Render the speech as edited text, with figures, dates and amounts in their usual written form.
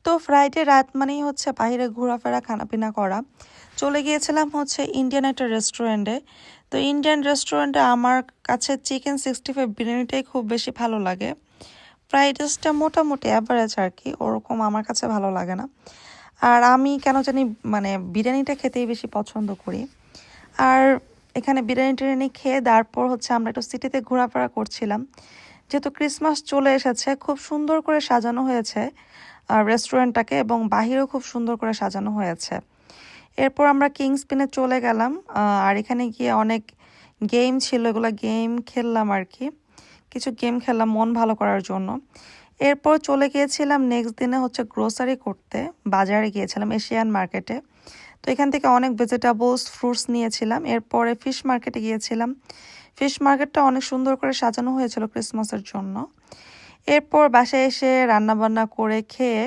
তো ফ্রাইডে রাত মানেই হচ্ছে বাইরে ঘোরাফেরা খানাপিনা করা। চলে গিয়েছিলাম হচ্ছে ইন্ডিয়ান একটা রেস্টুরেন্টে। তো ইন্ডিয়ান রেস্টুরেন্টে আমার কাছে চিকেন 65 বিরিয়ানিটাই খুব বেশি ভালো লাগে। ফ্রাইড রাইসটা মোটামুটি অ্যাভারেজ আর কি, ওরকম আমার কাছে ভালো লাগে না। আর আমি কেন জানি মানে বিরিয়ানিটা খেতেই বেশি পছন্দ করি। আর এখানে বিরিয়ানি টিরিয়ানি খেয়ে তারপর হচ্ছে আমরা একটু সিটিতে ঘোরাফেরা করছিলাম। যেহেতু ক্রিসমাস চলে এসেছে, খুব সুন্দর করে সাজানো হয়েছে রেস্টুরেন্টটাকে, এবং বাহিরেও খুব সুন্দর করে সাজানো হয়েছে। এরপর আমরা কিংস স্পিনে চলে গেলাম। আর এখানে গিয়ে অনেক গেম ছিল, এগুলো গেম খেললাম আর কি। কিছু গেম খেললাম মন ভালো করার জন্য। এরপর চলে গিয়েছিলাম নেক্সট দিনে হচ্ছে গ্রোসারি করতে, বাজারে গিয়েছিলাম এশিয়ান মার্কেটে। তো এখান থেকে অনেক ভেজিটেবলস ফ্রুটস নিয়েছিলাম। এরপরে ফিশ মার্কেটে গিয়েছিলাম। ফিশ মার্কেটটা অনেক সুন্দর করে সাজানো হয়েছিল ক্রিসমাসের জন্য। এরপর বাসায় এসে রান্নাবান্না করে খেয়ে